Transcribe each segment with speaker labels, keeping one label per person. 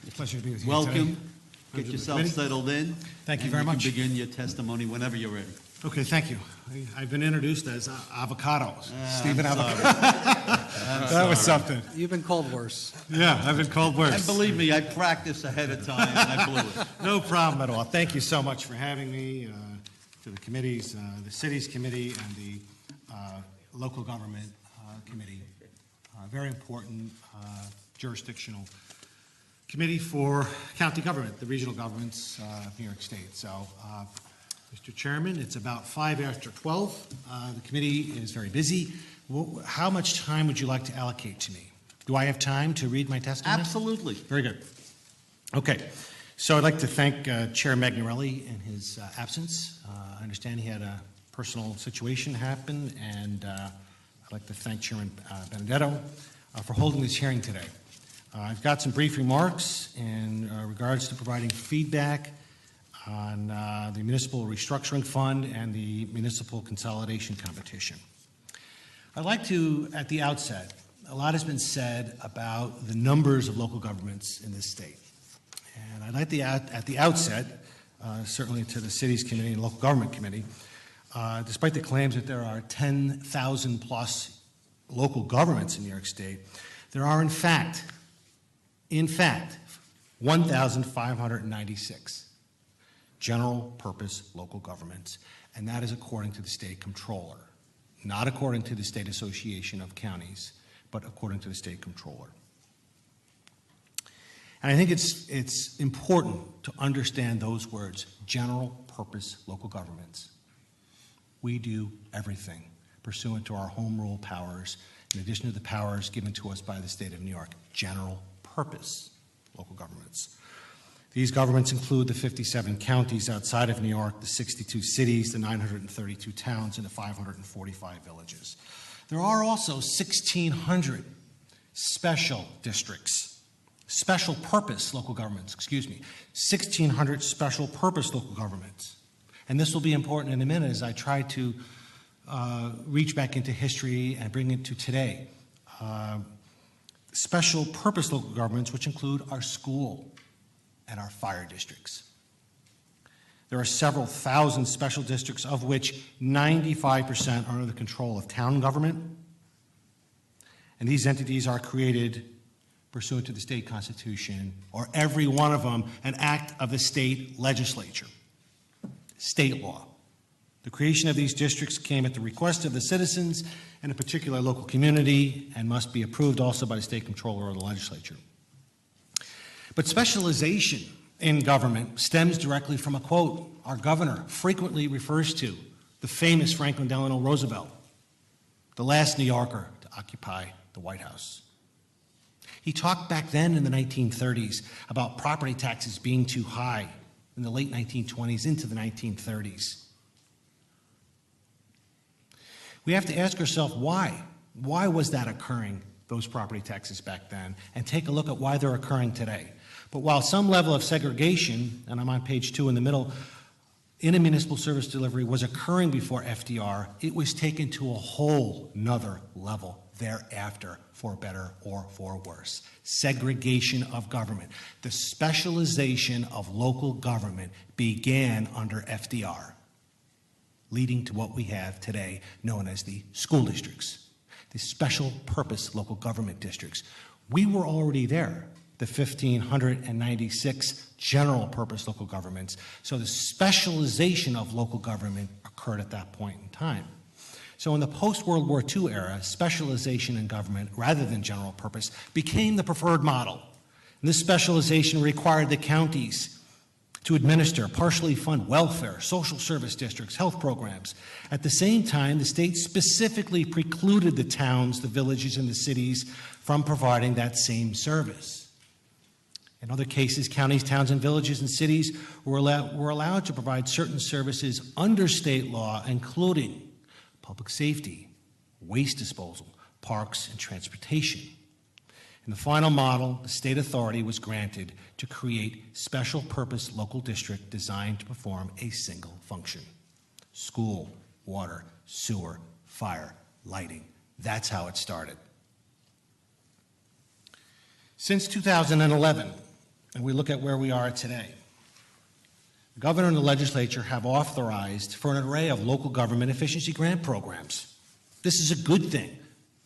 Speaker 1: It's a pleasure to be with you
Speaker 2: Welcome.
Speaker 1: today.
Speaker 2: Get
Speaker 1: Members of the
Speaker 2: yourself
Speaker 1: committee.
Speaker 2: settled in.
Speaker 1: Thank you very much.
Speaker 2: You can begin your testimony whenever you're ready.
Speaker 1: Okay, thank you. I've been introduced as Avocado, Stephen
Speaker 2: I'm
Speaker 1: Avocado. That was something.
Speaker 3: You've been called worse.
Speaker 1: Yeah, I've been called worse.
Speaker 2: And believe me, I practiced ahead of time, and I blew it.
Speaker 1: No problem at all. Thank you so much for having me, to the committees, the Cities Committee and the Local Government Committee. Very important jurisdictional committee for county government, the regional governments of New York State. So, Mr. Chairman, it's about 5 after 12. The committee is very busy. How much time would you like to allocate to me? Do I have time to read my testimony?
Speaker 2: Absolutely.
Speaker 1: Very good. Okay. So I'd like to thank Chair Magnarelli in his absence. I understand he had a personal situation happen, and I'd like to thank Chairman Benedetto for holding this hearing today. I've got some brief remarks in regards to providing feedback on the Municipal Restructuring Fund and the Municipal Consolidation Competition. I'd like to, at the outset, a lot has been said about the numbers of local governments in this state. And I'd like to, at the outset, certainly to the Cities Committee and Local Government Committee, despite the claims that there are 10,000 plus local governments in New York State, there are in fact 1,596 general purpose local governments, and that is according to the state comptroller, not according to the State Association of Counties, but according to the state comptroller. And I think it's important to understand those words, general purpose local governments. We do everything pursuant to our home rule powers, in addition to the powers given to us by the state of New York, general purpose local governments. These governments include the 57 counties outside of New York, the 62 cities, the 932 towns, and the 545 villages. There are also 1,600 special districts, special purpose local governments, 1,600 special purpose local governments. And this will be important in a minute as I try to reach back into history and bring it to today. Special purpose local governments, which include our school and our fire districts. There are several thousand special districts, of which 95% are under the control of town government. And these entities are created pursuant to the state constitution, or every one of them an act of the state legislature, state law. The creation of these districts came at the request of the citizens in a particular local community and must be approved also by the state comptroller or the legislature. But specialization in government stems directly from a quote our governor frequently refers to, the famous Franklin Delano Roosevelt, the last New Yorker to occupy the White House. He talked back then in the 1930s about property taxes being too high in the late 1920s into the 1930s. We have to ask ourselves why. Why was that occurring, those property taxes back then, and take a look at why they're occurring today. But while some level of segregation, and I'm on page 2 in the middle, in a municipal service delivery was occurring before FDR, it was taken to a whole nother level thereafter, for better or for worse. Segregation of government. The specialization of local government began under FDR, leading to what we have today known as the school districts, the special purpose local government districts. We were already there, the 1,596 general purpose local governments. So the specialization of local government occurred at that point in time. So in the post-World War II era, specialization in government, rather than general purpose, became the preferred model. And this specialization required the counties to administer, partially fund welfare, social service districts, health programs. At the same time, the state specifically precluded the towns, the villages, and the cities from providing that same service. In other cases, counties, towns, and villages and cities were allowed to provide certain services under state law, including public safety, waste disposal, parks, and transportation. In the final model, the state authority was granted to create special purpose local district designed to perform a single function: school, water, sewer, fire, lighting. That's how it started. Since 2011, and we look at where we are today, the governor and the legislature have authorized for an array of local government efficiency grant programs. This is a good thing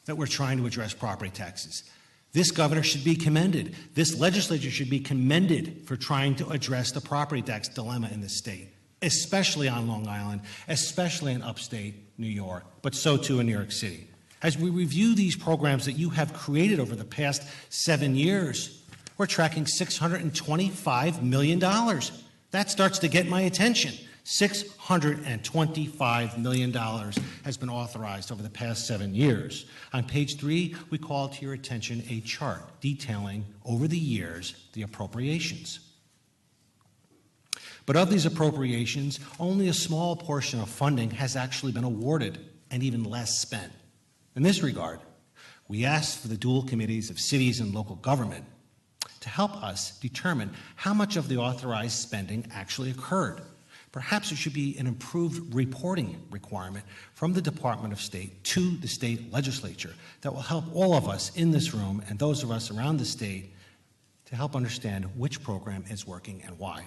Speaker 1: that we're trying to address property taxes. This governor should be commended. This legislature should be commended for trying to address the property tax dilemma in this state, especially on Long Island, especially in upstate New York, but so too in New York City. As we review these programs that you have created over the past 7 years, we're tracking $625 million. That starts to get my attention. $625 million has been authorized over the past 7 years. On page 3, we call to your attention a chart detailing over the years the appropriations. But of these appropriations, only a small portion of funding has actually been awarded, and even less spent. In this regard, we asked for the dual committees of cities and local government to help us determine how much of the authorized spending actually occurred. Perhaps there should be an improved reporting requirement from the Department of State to the state legislature that will help all of us in this room and those of us around the state to help understand which program is working and why.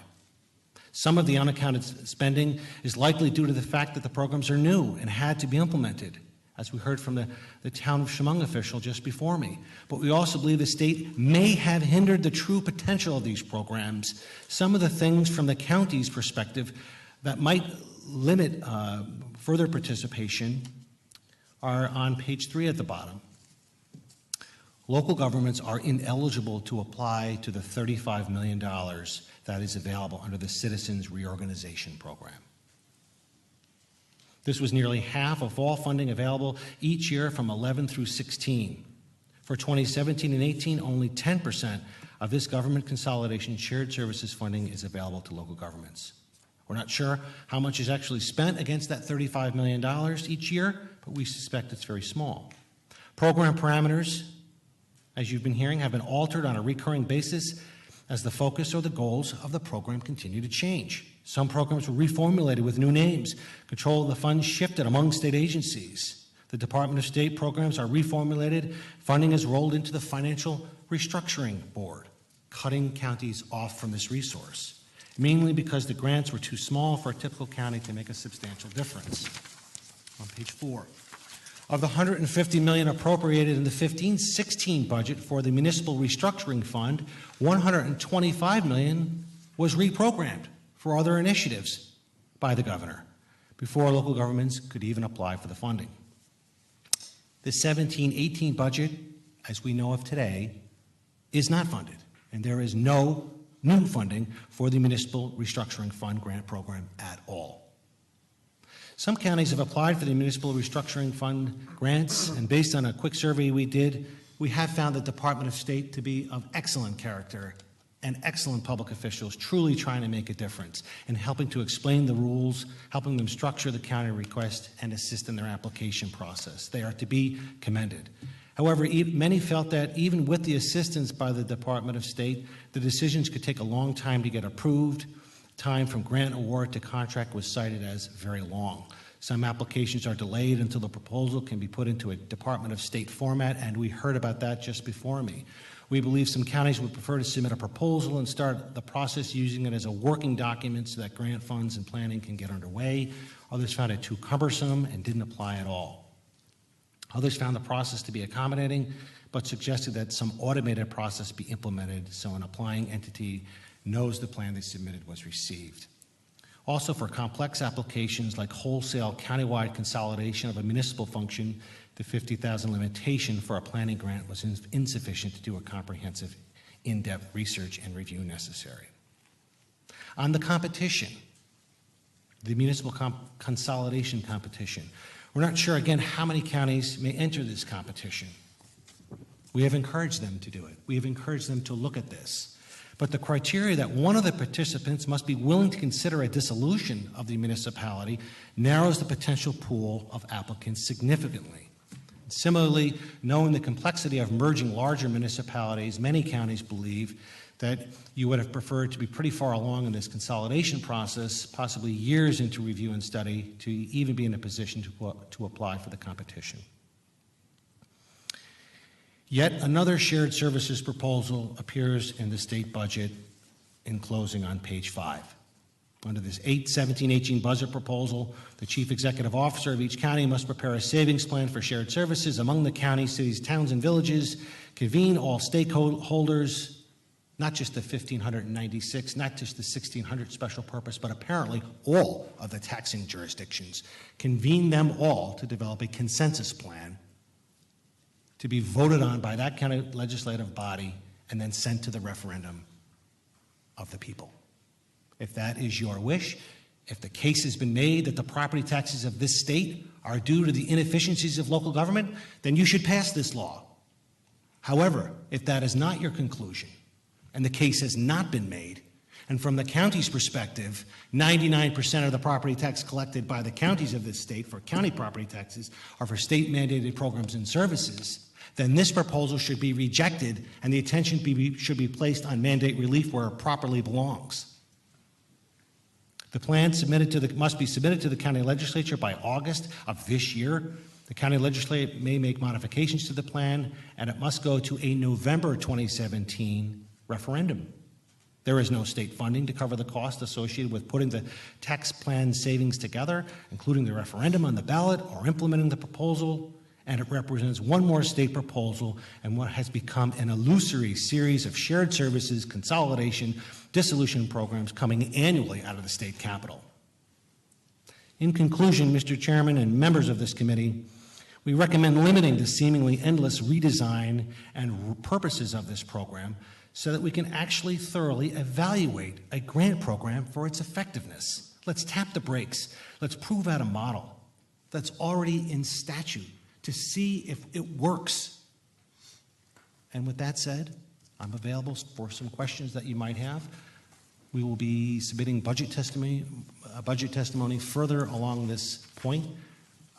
Speaker 1: Some of the unaccounted spending is likely due to the fact that the programs are new and had to be implemented, as we heard from the town of Chemung official just before me. But we also believe the state may have hindered the true potential of these programs. Some of the things from the county's perspective that might limit further participation are on page 3 at the bottom. Local governments are ineligible to apply to the $35 million that is available under the Citizens Reorganization Program. This was nearly half of all funding available each year from 11 through 16. For 2017 and 18, only 10% of this government consolidation shared services funding is available to local governments. We're not sure how much is actually spent against that $35 million each year, but we suspect it's very small. Program parameters, as you've been hearing, have been altered on a recurring basis as the focus or the goals of the program continue to change. Some programs were reformulated with new names. Control of the funds shifted among state agencies. The Department of State programs are reformulated. Funding is rolled into the Financial Restructuring Board, cutting counties off from this resource, mainly because the grants were too small for a typical county to make a substantial difference. On page 4. Of the $150 million appropriated in the 15-16 budget for the Municipal Restructuring Fund, $125 million was reprogrammed for other initiatives by the governor before local governments could even apply for the funding. The 17-18 budget, as we know of today, is not funded, and there is no new funding for the Municipal Restructuring Fund grant program at all. Some counties have applied for the Municipal Restructuring Fund grants, and based on a quick survey we did, we have found the Department of State to be of excellent character and excellent public officials truly trying to make a difference in helping to explain the rules, helping them structure the county request, and assist in their application process. They are to be commended. However, many felt that even with the assistance by the Department of State, the decisions could take a long time to get approved. Time from grant award to contract was cited as very long. Some applications are delayed until the proposal can be put into a Department of State format, and we heard about that just before me. We believe some counties would prefer to submit a proposal and start the process using it as a working document so that grant funds and planning can get underway. Others found it too cumbersome and didn't apply at all. Others found the process to be accommodating, but suggested that some automated process be implemented so an applying entity knows the plan they submitted was received. Also, for complex applications like wholesale countywide consolidation of a municipal function, the $50,000 limitation for a planning grant was insufficient to do a comprehensive, in-depth research and review necessary. On the competition, the municipal consolidation competition, we're not sure, again, how many counties may enter this competition. We have encouraged them to do it. We have encouraged them to look at this. But the criteria that one of the participants must be willing to consider a dissolution of the municipality narrows the potential pool of applicants significantly. Similarly, knowing the complexity of merging larger municipalities, many counties believe that you would have preferred to be pretty far along in this consolidation process, possibly years into review and study, to even be in a position to apply for the competition. Yet another shared services proposal appears in the state budget in closing on page 5. Under this 8-17-18 budget proposal, the chief executive officer of each county must prepare a savings plan for shared services among the county, cities, towns, and villages, convene all stakeholders, not just the 1,596, not just the 1,600 special purpose, but apparently all of the taxing jurisdictions, convene them all to develop a consensus plan to be voted on by that county legislative body and then sent to the referendum of the people. If that is your wish, if the case has been made that the property taxes of this state are due to the inefficiencies of local government, then you should pass this law. However, if that is not your conclusion, and the case has not been made, and from the county's perspective, 99% of the property tax collected by the counties of this state for county property taxes are for state-mandated programs and services, then this proposal should be rejected and the attention should be placed on mandate relief where it properly belongs. The plan must be submitted to the county legislature by August of this year. The county legislature may make modifications to the plan, and it must go to a November 2017 referendum. There is no state funding to cover the cost associated with putting the tax plan savings together, including the referendum on the ballot or implementing the proposal, and it represents one more state proposal and what has become an illusory series of shared services, consolidation, dissolution programs coming annually out of the state capitol. In conclusion, Mr. Chairman and members of this committee, we recommend limiting the seemingly endless redesign and purposes of this program so that we can actually thoroughly evaluate a grant program for its effectiveness. Let's tap the brakes. Let's prove out a model that's already in statute to see if it works. And with that said, I'm available for some questions that you might have. We will be submitting budget testimony further along this point.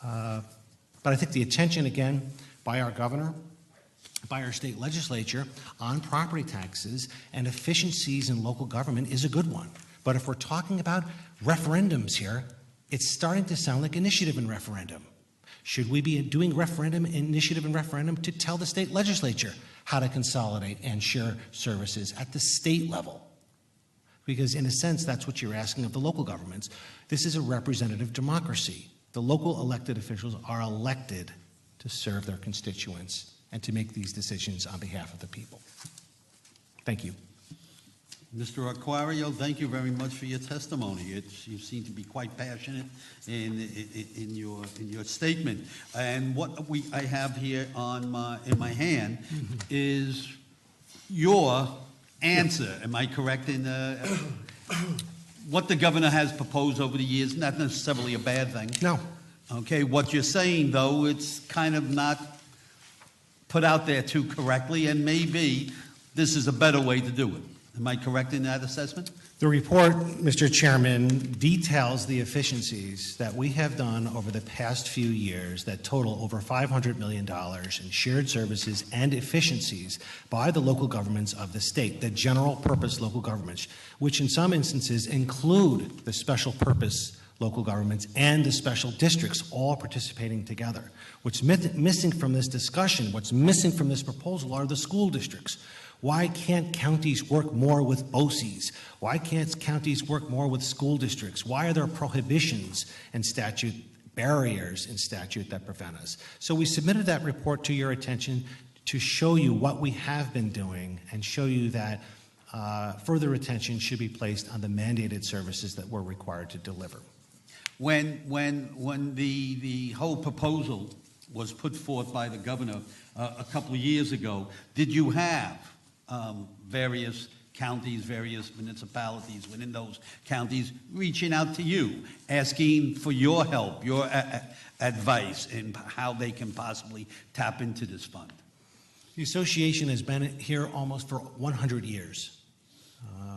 Speaker 1: But I think the attention, again, by our governor, by our state legislature on property taxes and efficiencies in local government is a good one. But if we're talking about referendums here, it's starting to sound like initiative and referendum. Should we be doing initiative and referendum to tell the state legislature how to consolidate and share services at the state level? Because in a sense, that's what you're asking of the local governments. This is a representative democracy. The local elected officials are elected to serve their constituents and to make these decisions on behalf of the people. Thank you.
Speaker 2: Mr. Acquario, thank you very much for your testimony. You seem to be quite passionate in your statement. And what I have here in my hand is your answer. Am I correct in what the governor has proposed over the years? Not necessarily a bad thing.
Speaker 1: No.
Speaker 2: Okay. What you're saying, though, it's kind of not put out there too correctly, and maybe this is a better way to do it. Am I correct in that assessment?
Speaker 1: The report, Mr. Chairman, details the efficiencies that we have done over the past few years that total over $500 million in shared services and efficiencies by the local governments of the state, the general purpose local governments, which in some instances include the special purpose local governments and the special districts all participating together. What's missing from this discussion, what's missing from this proposal are the school districts. Why can't counties work more with BOCES? Why can't counties work more with school districts? Why are there prohibitions in statute, barriers in statute that prevent us? So we submitted that report to your attention to show you what we have been doing and show you that further attention should be placed on the mandated services that we're required to deliver.
Speaker 2: When the whole proposal was put forth by the governor a couple of years ago, did you have various counties, various municipalities within those counties reaching out to you, asking for your help, your advice in how they can possibly tap into this fund?
Speaker 1: The association has been here almost for 100 years.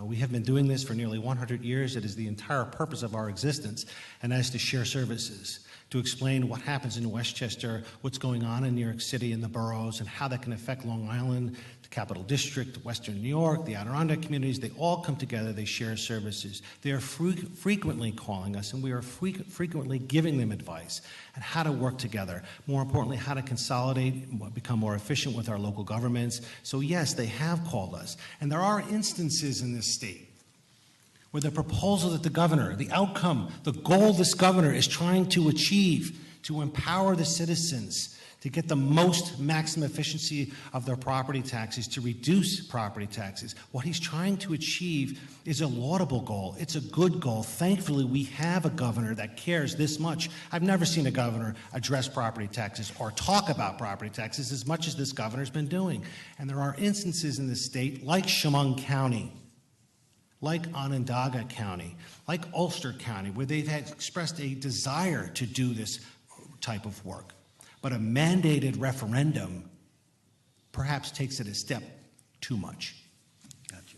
Speaker 1: We have been doing this for nearly 100 years. It is the entire purpose of our existence, and that is to share services, to explain what happens in Westchester, what's going on in New York City and the boroughs, and how that can affect Long Island, to Capital District, Western New York, the Adirondack communities, they all come together, they share services. They are frequently calling us, and we are frequently giving them advice on how to work together. More importantly, how to consolidate, become more efficient with our local governments. So yes, they have called us. And there are instances in this state where the proposal that the governor, the outcome, the goal this governor is trying to achieve, to empower the citizens to get the most maximum efficiency of their property taxes, to reduce property taxes. What he's trying to achieve is a laudable goal. It's a good goal. Thankfully, we have a governor that cares this much. I've never seen a governor address property taxes or talk about property taxes as much as this governor's been doing. And there are instances in the state, like Chemung County, like Onondaga County, like Ulster County, where they've expressed a desire to do this type of work. But a mandated referendum perhaps takes it a step too much.
Speaker 2: Gotcha.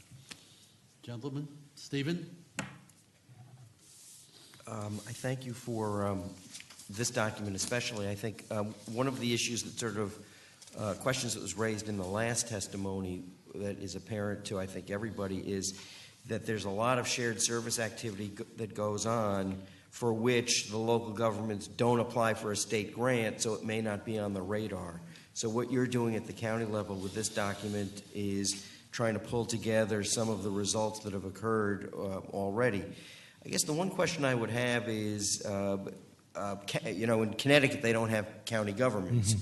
Speaker 2: Gentlemen, Stephen?
Speaker 3: I thank you for this document especially. I think one of the issues that sort of questions that was raised in the last testimony that is apparent to, I think, everybody is that there's a lot of shared service activity that goes on for which the local governments don't apply for a state grant, so it may not be on the radar. So what you're doing at the county level with this document is trying to pull together some of the results that have occurred already. I guess the one question I would have is, you know, in Connecticut they don't have county governments.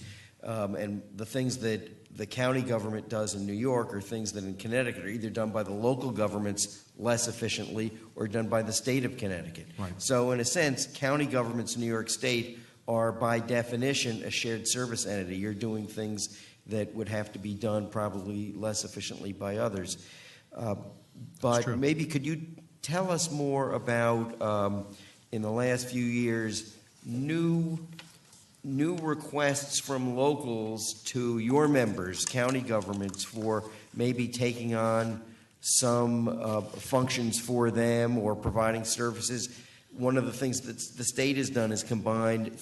Speaker 3: And the things that the county government does in New York are things that in Connecticut are either done by the local governments less efficiently or done by the state of Connecticut.
Speaker 1: Right.
Speaker 3: So in a sense, county governments in New York State are by definition a shared service entity. You're doing things that would have to be done probably less efficiently by others. But maybe could you tell us more about, in the last few years, new requests from locals to your members, county governments, for maybe taking on some functions for them or providing services. One of the things that the state has done is combined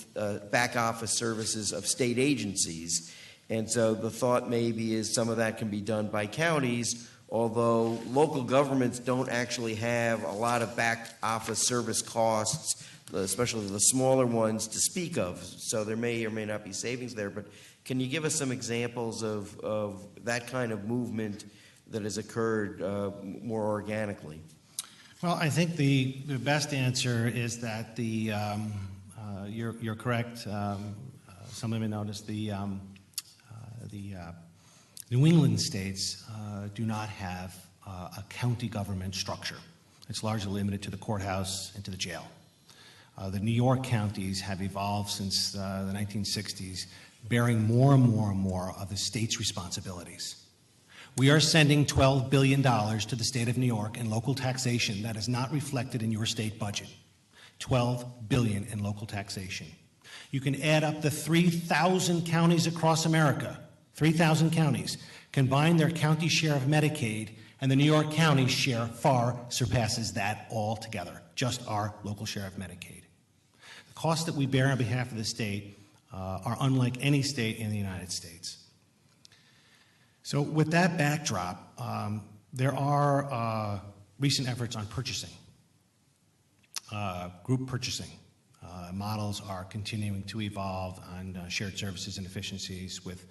Speaker 3: back office services of state agencies. And so the thought maybe is some of that can be done by counties, although local governments don't actually have a lot of back office service costs, especially the smaller ones, to speak of. So there may or may not be savings there. But can you give us some examples of that kind of movement that has occurred more organically?
Speaker 1: Well, I think the best answer is that you're correct. Some of you noticed the New England states do not have a county government structure. It's largely limited to the courthouse and to the jail. The New York counties have evolved since the 1960s, bearing more and more and more of the state's responsibilities. We are sending $12 billion to the state of New York in local taxation that is not reflected in your state budget. $12 billion in local taxation. You can add up the 3,000 counties across America, 3,000 counties, combine their county share of Medicaid, and the New York County share far surpasses that altogether, just our local share of Medicaid. The costs that we bear on behalf of the state are unlike any state in the United States. So with that backdrop, there are recent efforts on purchasing, group purchasing. Models are continuing to evolve on shared services and efficiencies with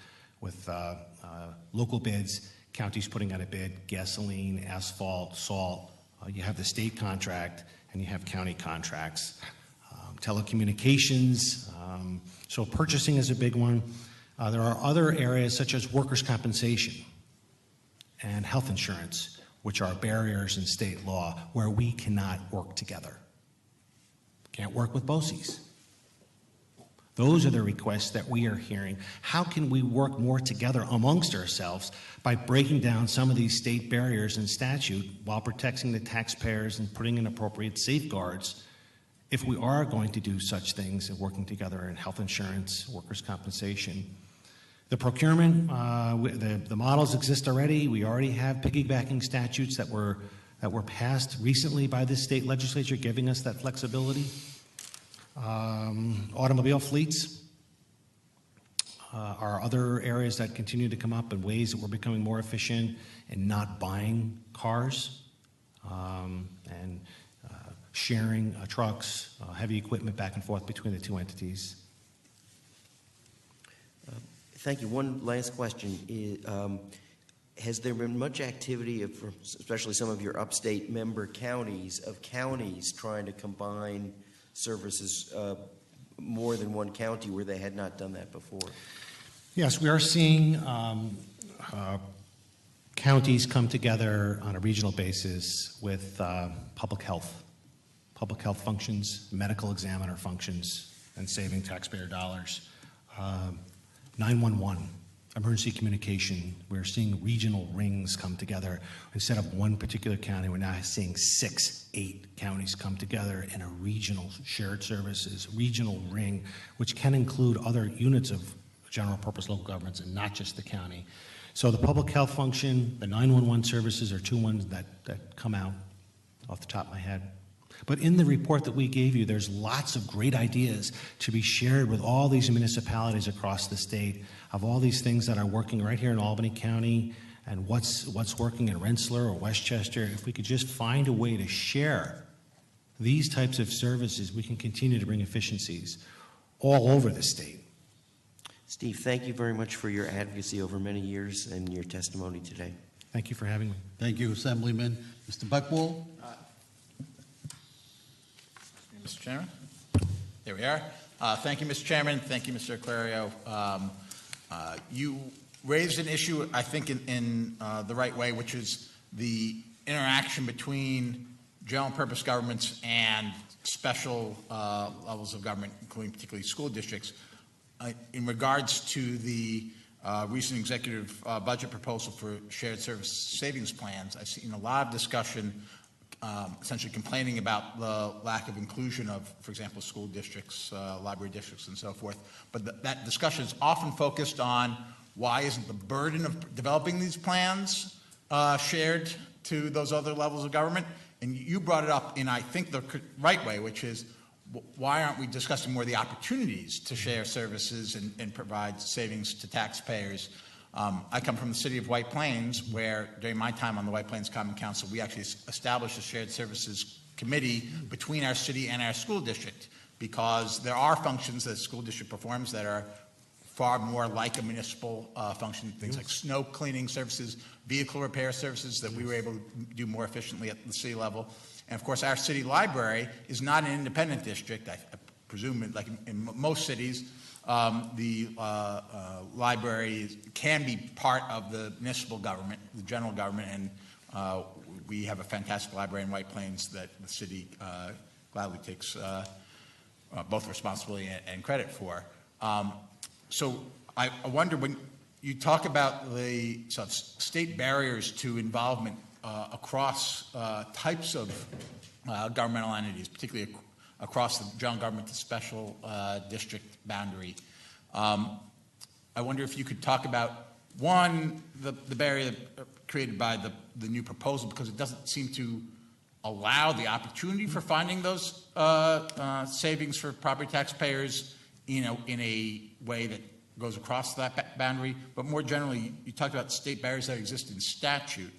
Speaker 1: local bids, counties putting out a bid, gasoline, asphalt, salt. You have the state contract and you have county contracts. Telecommunications, so purchasing is a big one. There are other areas such as workers' compensation and health insurance, which are barriers in state law where we cannot work together. Can't work with BOCES. Those are the requests that we are hearing. How can we work more together amongst ourselves by breaking down some of these state barriers in statute while protecting the taxpayers and putting in appropriate safeguards if we are going to do such things and working together in health insurance, workers' compensation? The procurement, the models exist already. We already have piggybacking statutes that were passed recently by this state legislature, giving us that flexibility. Automobile fleets. are other areas that continue to come up in ways that we're becoming more efficient in not buying cars and sharing trucks, heavy equipment back and forth between the two entities.
Speaker 3: Thank you. One last question. Has there been much activity, especially some of your upstate member counties, of counties trying to combine services more than one county where they had not done that before?
Speaker 1: Yes, we are seeing counties come together on a regional basis with public health functions, medical examiner functions, and saving taxpayer dollars. 911, emergency communication, we're seeing regional rings come together. Instead of one particular county, we're now seeing 6, 8 counties come together in a regional shared services, regional ring, which can include other units of general purpose local governments and not just the county. So the public health function, the 911 services are two ones that come out off the top of my head. But in the report that we gave you, there's lots of great ideas to be shared with all these municipalities across the state of all these things that are working right here in Albany County and what's working in Rensselaer or Westchester. If we could just find a way to share these types of services, we can continue to bring efficiencies all over the state.
Speaker 3: Steve, thank you very much for your advocacy over many years and your testimony today.
Speaker 1: Thank you for having me.
Speaker 2: Thank you, Assemblyman. Mr. Buckwall?
Speaker 4: Mr. Chairman? There we are. Thank you, Mr. Chairman. Thank you, Mr. Aquario. You raised an issue, I think, in the right way, which is the interaction between general purpose governments and special levels of government, including particularly school districts. In regards to the recent executive budget proposal for shared service savings plans, I've seen a lot of discussion essentially complaining about the lack of inclusion of, for example, school districts, library districts, and so forth. But that discussion is often focused on why isn't the burden of developing these plans shared to those other levels of government? And you brought it up in, I think, the right way, which is why aren't we discussing more the opportunities to share services and provide savings to taxpayers? I come from the city of White Plains, where during my time on the White Plains Common Council, we actually established a shared services committee between our city and our school district, because there are functions that the school district performs that are far more like a municipal function, things like snow cleaning services, vehicle repair services that we were able to do more efficiently at the city level. And of course, our city library is not an independent district. I presume, like in most cities, the library can be part of the municipal government, the general government, and we have a fantastic library in White Plains that the city gladly takes both responsibility and credit for. So I wonder, when you talk about the sort of state barriers to involvement across types of governmental entities, particularly across the general government to special district boundary. I wonder if you could talk about, one, the barrier created by the new proposal, because it doesn't seem to allow the opportunity for finding those savings for property taxpayers, in a way that goes across that boundary. But more generally, you talked about state barriers that exist in statute.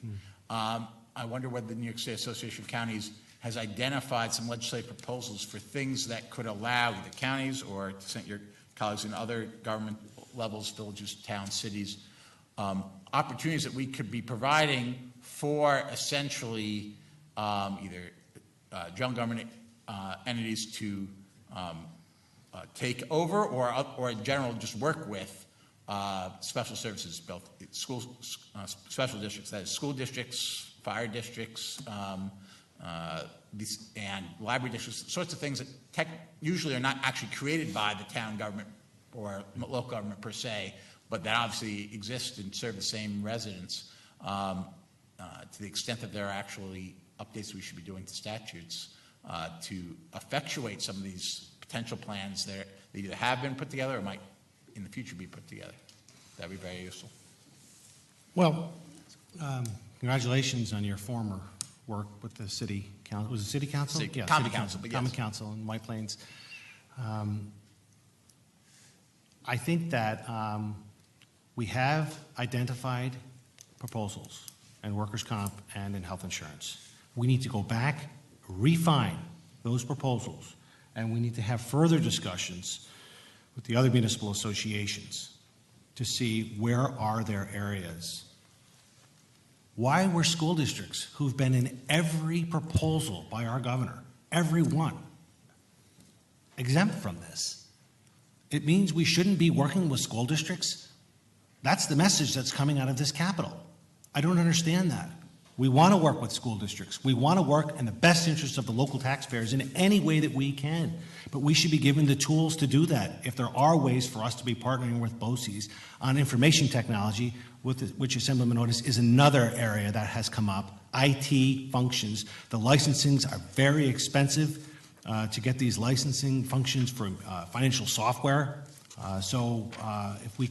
Speaker 4: I wonder whether the New York State Association of Counties has identified some legislative proposals for things that could allow either counties or, to your colleagues in other government levels, villages, towns, cities, opportunities that we could be providing for essentially either general government entities to take over or in general just work with special services built schools, special districts, that is school districts, fire districts, and library districts, sorts of things that usually are not actually created by the town government or local government per se, but that obviously exist and serve the same residents. To the extent that there are actually updates we should be doing to statutes to effectuate some of these potential plans that either have been put together or might in the future be put together. That'd be very useful.
Speaker 1: Well, congratulations on your former work with the city council. Was it city council?
Speaker 4: City,
Speaker 1: yeah,
Speaker 4: Common
Speaker 1: city
Speaker 4: Council, but yes.
Speaker 1: Common Council in White Plains. I think that we have identified proposals in workers' comp and in health insurance. We need to go back, refine those proposals, and we need to have further discussions with the other municipal associations to see where are their areas. Why were school districts who've been in every proposal by our governor, every one, exempt from this? It means we shouldn't be working with school districts? That's the message that's coming out of this Capitol. I don't understand that. We want to work with school districts. We want to work in the best interest of the local taxpayers in any way that we can. But we should be given the tools to do that. If there are ways for us to be partnering with BOCES on information technology, which Assemblyman Otis is another area that has come up, IT functions. The licensings are very expensive to get these licensing functions for financial software. So if we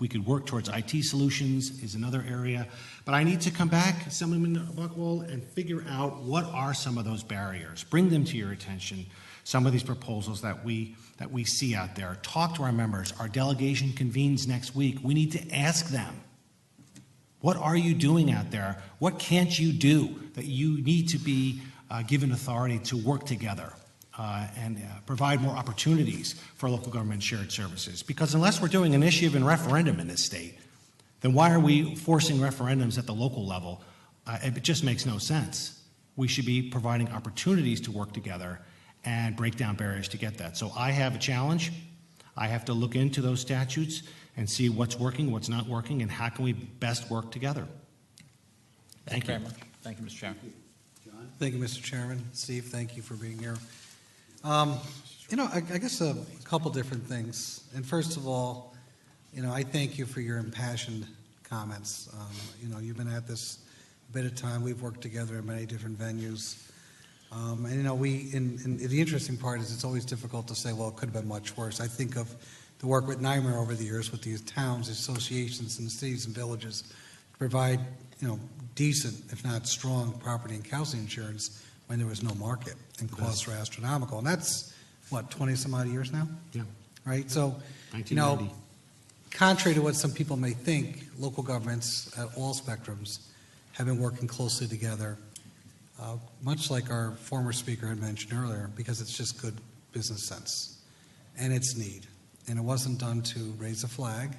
Speaker 1: could work towards IT solutions is another area. But I need to come back, Assemblyman Buckwald, and figure out what are some of those barriers. Bring them to your attention, some of these proposals that we see out there. Talk to our members. Our delegation convenes next week. We need to ask them, what are you doing out there? What can't you do that you need to be given authority to work together? And provide more opportunities for local government shared services. Because unless we're doing an initiative and referendum in this state, then why are we forcing referendums at the local level? It just makes no sense. We should be providing opportunities to work together and break down barriers to get that. So I have a challenge. I have to look into those statutes and see what's working, what's not working, and how can we best work together. Thank you
Speaker 4: very much. Thank you, Mr. Chairman.
Speaker 5: Thank you, Mr. Chairman. Steve, thank you for being here. I guess a couple different things. And first of all, I thank you for your impassioned comments. You've been at this a bit of time. We've worked together in many different venues. And the interesting part is it's always difficult to say, well, it could have been much worse. I think of the work with NYMER over the years with these towns, associations, and cities and villages to provide, decent, if not strong, property and casualty insurance when there was no market and costs were astronomical. And that's, 20 some odd years now?
Speaker 1: Yeah.
Speaker 5: Right? So,
Speaker 1: 1990.
Speaker 5: contrary to what some people may think, local governments at all spectrums have been working closely together, much like our former speaker had mentioned earlier, because it's just good business sense. And it's need. And it wasn't done to raise a flag.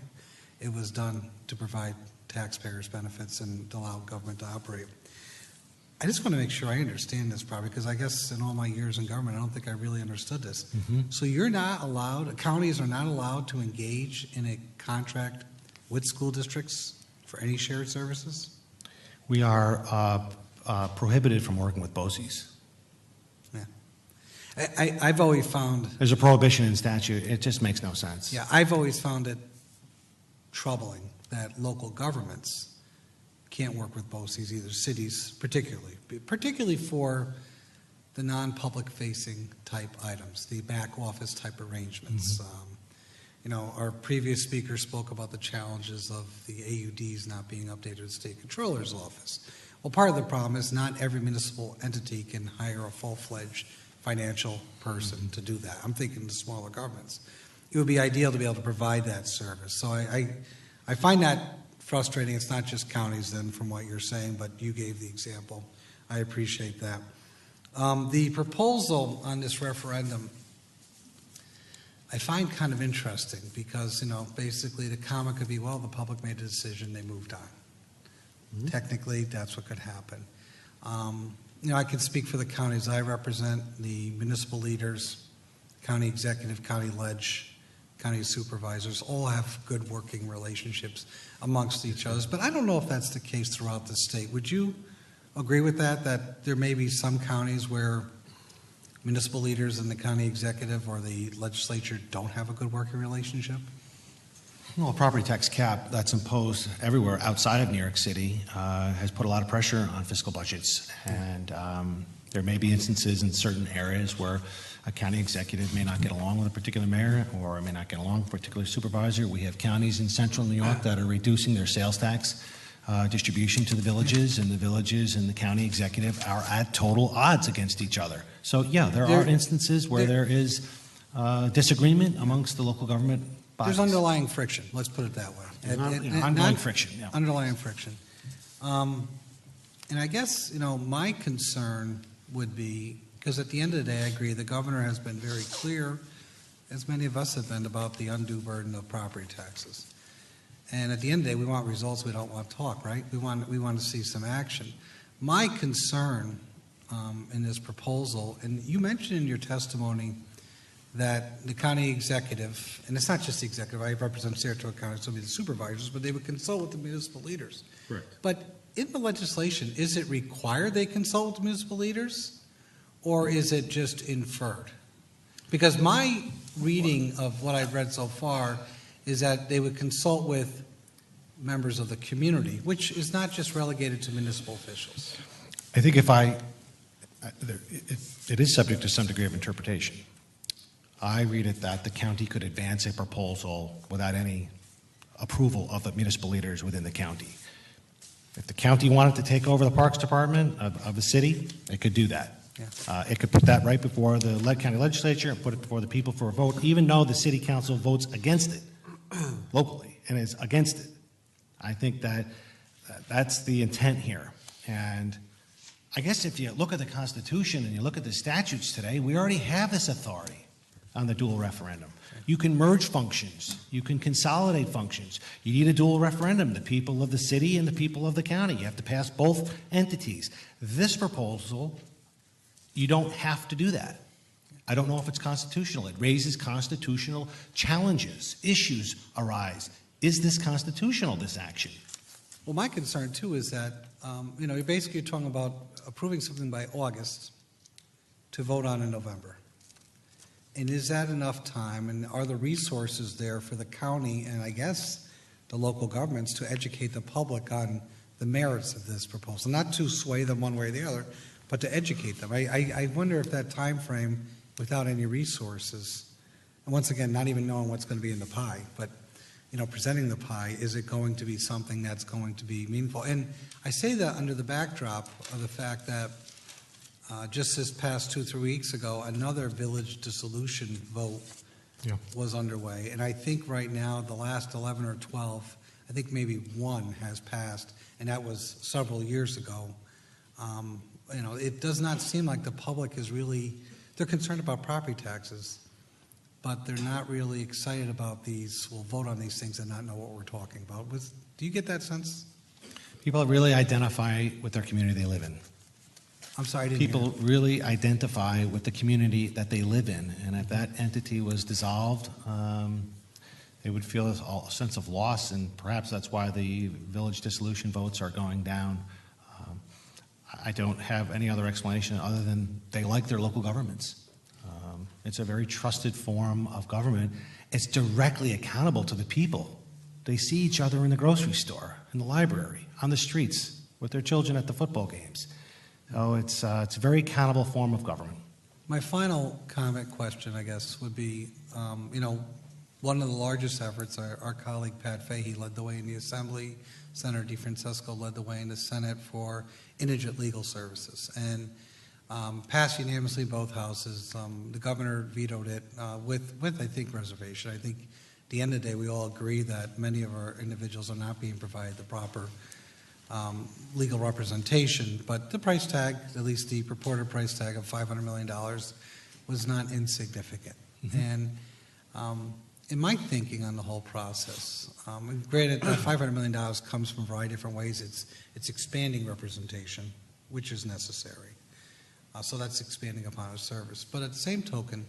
Speaker 5: It was done to provide taxpayers benefits and allow government to operate. I just want to make sure I understand this probably, because I guess in all my years in government, I don't think I really understood this. So you're not allowed, counties are not allowed to engage in a contract with school districts for any shared services?
Speaker 1: We are prohibited from working with BOCES.
Speaker 5: Yeah. I've always found...
Speaker 1: There's a prohibition in statute. It just makes no sense.
Speaker 5: Yeah, I've always found it troubling that local governments can't work with BOCES, either cities particularly for the non-public facing type items, the back office type arrangements. Our previous speaker spoke about the challenges of the AUDs not being updated to the state controller's office. Well, part of the problem is not every municipal entity can hire a full-fledged financial person to do that. I'm thinking the smaller governments. It would be ideal to be able to provide that service. So I find that frustrating. It's not just counties then from what you're saying, but you gave the example. I appreciate that. The proposal on this referendum I find kind of interesting because, basically the comment could be, well, the public made a decision, they moved on. Technically, that's what could happen. I can speak for the counties I represent, the municipal leaders, county executive, county ledge, county supervisors, all have good working relationships amongst each other. But I don't know if that's the case throughout the state. Would you agree with that there may be some counties where municipal leaders and the county executive or the legislature don't have a good working relationship?
Speaker 1: Well, a property tax cap that's imposed everywhere outside of New York City has put a lot of pressure on fiscal budgets. And there may be instances in certain areas where a county executive may not get along with a particular mayor or may not get along with a particular supervisor. We have counties in central New York that are reducing their sales tax distribution to the villages, and the villages and the county executive are at total odds against each other. So, yeah, there are instances where there is disagreement amongst the local government
Speaker 5: There's
Speaker 1: bodies.
Speaker 5: underlying friction, let's put it that way.
Speaker 1: Ongoing friction, yeah.
Speaker 5: Underlying friction. And I guess, my concern would be, because at the end of the day, I agree, the governor has been very clear, as many of us have been, about the undue burden of property taxes. And at the end of the day, we want results, we don't want talk, right? We want to see some action. My concern in this proposal, and you mentioned in your testimony that the county executive, and it's not just the executive, I represent Saratoga County, so it'll be the supervisors, but they would consult with the municipal leaders.
Speaker 2: Correct.
Speaker 5: But in the legislation, is it required they consult with municipal leaders, or is it just inferred? Because my reading of what I've read so far is that they would consult with members of the community, which is not just relegated to municipal officials.
Speaker 1: I think it is subject to some degree of interpretation. I read it that the county could advance a proposal without any approval of the municipal leaders within the county. If the county wanted to take over the Parks Department of the city, it could do that.
Speaker 5: Yeah.
Speaker 1: It could put that right before the county legislature and put it before the people for a vote, even though the city council votes against it locally and is against it. I think that's the intent here. And I guess if you look at the Constitution and you look at the statutes today, we already have this authority on the dual referendum. You can merge functions. You can consolidate functions. You need a dual referendum, the people of the city and the people of the county. You have to pass both entities. This proposal, you don't have to do that. I don't know if it's constitutional. It raises constitutional challenges. Issues arise. Is this constitutional, this action?
Speaker 5: Well, my concern, too, is that, you're basically talking about approving something by August to vote on in November. And is that enough time, and are the resources there for the county and, I guess, the local governments to educate the public on the merits of this proposal? Not to sway them one way or the other, but to educate them. I wonder if that time frame, without any resources, and once again, not even knowing what's going to be in the pie, but presenting the pie, is it going to be something that's going to be meaningful? And I say that under the backdrop of the fact that just this past 2 or 3 weeks ago, another village dissolution vote was underway. And I think right now, the last 11 or 12, I think maybe one has passed, and that was several years ago. It does not seem like the public is really, they're concerned about property taxes, but they're not really excited about these, we'll vote on these things and not know what we're talking about. Do you get that sense?
Speaker 1: People really identify with their community they live in.
Speaker 5: I'm sorry, I didn't hear.
Speaker 1: People really identify with the community that they live in, and if that entity was dissolved, they would feel a sense of loss, and perhaps that's why the village dissolution votes are going down. I don't have any other explanation other than they like their local governments. It's a very trusted form of government. It's directly accountable to the people. They see each other in the grocery store, in the library, on the streets, with their children at the football games. So it's a very accountable form of government.
Speaker 5: My final comment question, I guess, would be, one of the largest efforts, our colleague Pat Fahey led the way in the Assembly, Senator DeFrancesco led the way in the Senate for indigent legal services, and passed unanimously in both houses. The governor vetoed it with, I think, reservation. I think at the end of the day, we all agree that many of our individuals are not being provided the proper legal representation, but the price tag, at least the purported price tag of $500 million, was not insignificant. Mm-hmm. And in my thinking on the whole process, granted that $500 million comes from a variety of different ways. It's expanding representation, which is necessary. So that's expanding upon our service. But at the same token,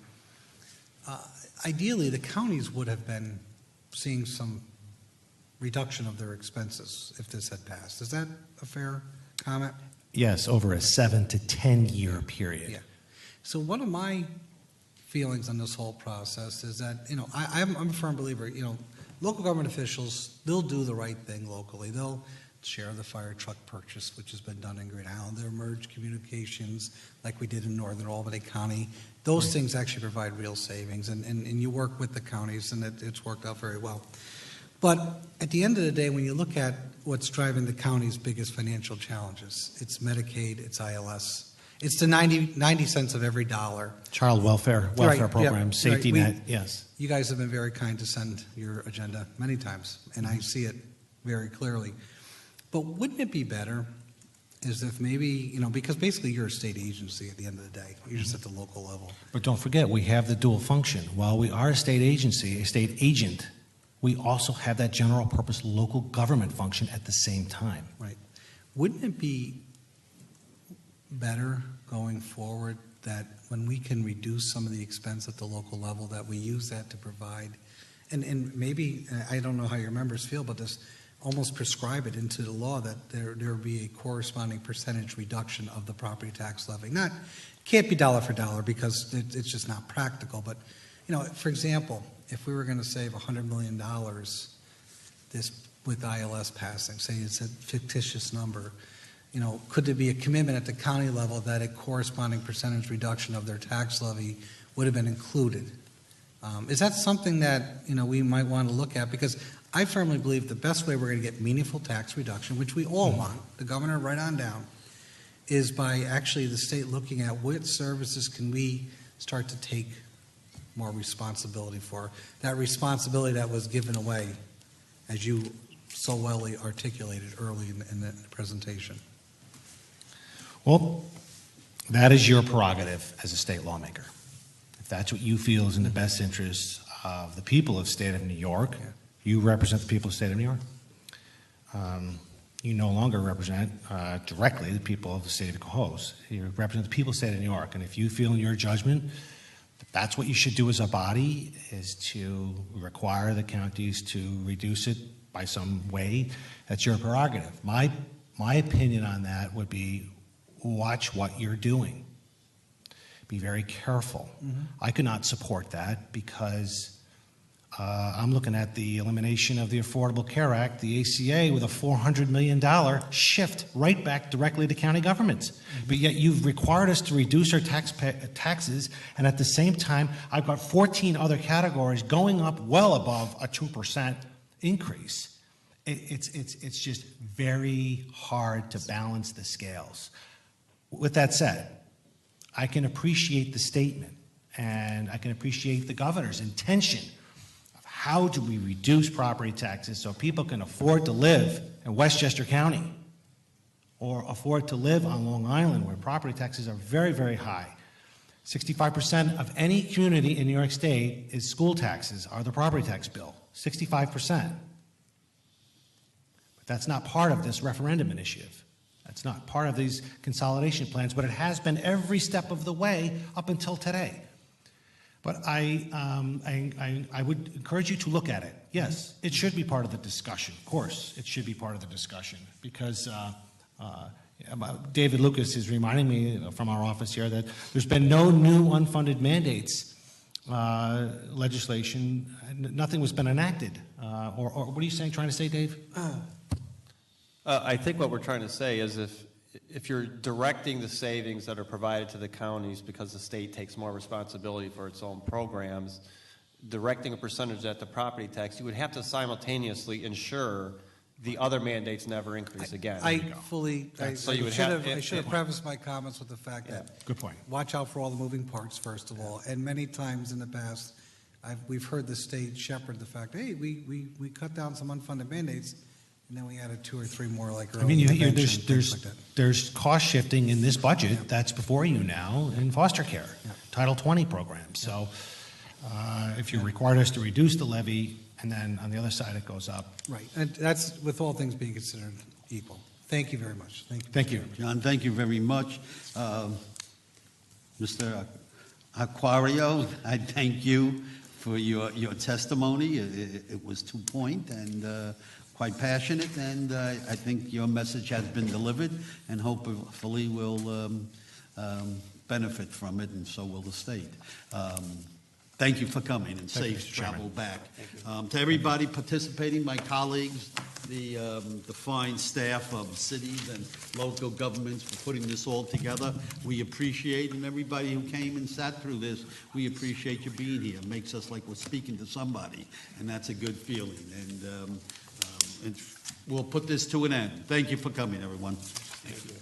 Speaker 5: ideally, the counties would have been seeing some reduction of their expenses if this had passed. Is that a fair comment?
Speaker 1: Yes, over a 7 to 10 year period.
Speaker 5: Yeah. So one of my feelings on this whole process is that, I'm a firm believer, local government officials, they'll do the right thing locally. They'll share the fire truck purchase, which has been done in Grand Island. They'll merge communications like we did in Northern Albany County. Those things actually provide real savings, and you work with the counties, and it's worked out very well. But at the end of the day, when you look at what's driving the county's biggest financial challenges, it's Medicaid, it's ILS, It's the 90 cents of every dollar.
Speaker 1: Child welfare
Speaker 5: Right, yeah,
Speaker 1: program, safety
Speaker 5: right.
Speaker 1: net, yes.
Speaker 5: You guys have been very kind to send your agenda many times, and I see it very clearly. But wouldn't it be better is if maybe, because basically you're a state agency at the end of the day. You're just at the local level.
Speaker 1: But don't forget, we have the dual function. While we are a state agency, a state agent, we also have that general purpose local government function at the same time.
Speaker 5: Right. Wouldn't it be better going forward that when we can reduce some of the expense at the local level, that we use that to provide, and maybe, I don't know how your members feel, but this, almost prescribe it into the law that there be a corresponding percentage reduction of the property tax levy. Can't be dollar for dollar because it's just not practical, but, for example, if we were going to save $100 million with ILS passing, say it's a fictitious number, could there be a commitment at the county level that a corresponding percentage reduction of their tax levy would have been included? Is that something that, we might want to look at? Because I firmly believe the best way we're going to get meaningful tax reduction, which we all want, the governor right on down, is by actually the state looking at what services can we start to take more responsibility for. That responsibility that was given away, as you so well articulated early in the presentation.
Speaker 1: Well, that is your prerogative as a state lawmaker. If that's what you feel is in the best interest of the people of the state of New York, you represent the people of the state of New York. You no longer represent directly the people of the state of Cohoes. You represent the people of the state of New York. And if you feel in your judgment that that's what you should do as a body, is to require the counties to reduce it by some way, that's your prerogative. My opinion on that would be, watch what you're doing. Be very careful. I could not support that because I'm looking at the elimination of the Affordable Care Act, the ACA, with a $400 million shift right back directly to county governments. But yet you've required us to reduce our taxes, and at the same time, I've got 14 other categories going up well above a 2% increase. It's just very hard to balance the scales. With that said, I can appreciate the statement, and I can appreciate the governor's intention of how do we reduce property taxes so people can afford to live in Westchester County or afford to live on Long Island, where property taxes are very, very high. 65% of any community in New York State is school taxes, are the property tax bill, 65%. But that's not part of this referendum initiative. It's not part of these consolidation plans, but it has been every step of the way up until today. But I would encourage you to look at it. Yes, it should be part of the discussion. Of course, it should be part of the discussion because David Lucas is reminding me from our office here that there's been no new unfunded mandates legislation. Nothing was been enacted. Or what are you trying to say, Dave?
Speaker 6: I think what we're trying to say is if you're directing the savings that are provided to the counties because the state takes more responsibility for its own programs, directing a percentage at the property tax, you would have to simultaneously ensure the other mandates never increase again.
Speaker 5: I should have prefaced my comments with the fact that
Speaker 1: Good point.
Speaker 5: watch out for all the moving parts, first of all. And many times in the past, we've heard the state shepherd the fact, hey, we cut down some unfunded mandates, and then we added 2 or 3 more like early intervention, things like that.
Speaker 1: There's cost shifting in this budget that's before you now in foster care, Title 20 programs. So if you required us to reduce the levy and then on the other side it goes up.
Speaker 5: Right, and that's with all things being considered equal. Thank you very much.
Speaker 1: Thank you.
Speaker 2: John, thank you very much. Mr. Aquario, I thank you for your testimony. It was to point and quite passionate, and I think your message has been delivered, and hopefully will benefit from it, and so will the state. Thank you for coming, and safe travel back. To everybody participating, my colleagues, the fine staff of cities and local governments for putting this all together, we appreciate, and everybody who came and sat through this, we appreciate you being here. It makes us like we're speaking to somebody, and that's a good feeling. And we'll put this to an end. Thank you for coming, everyone. Thank you.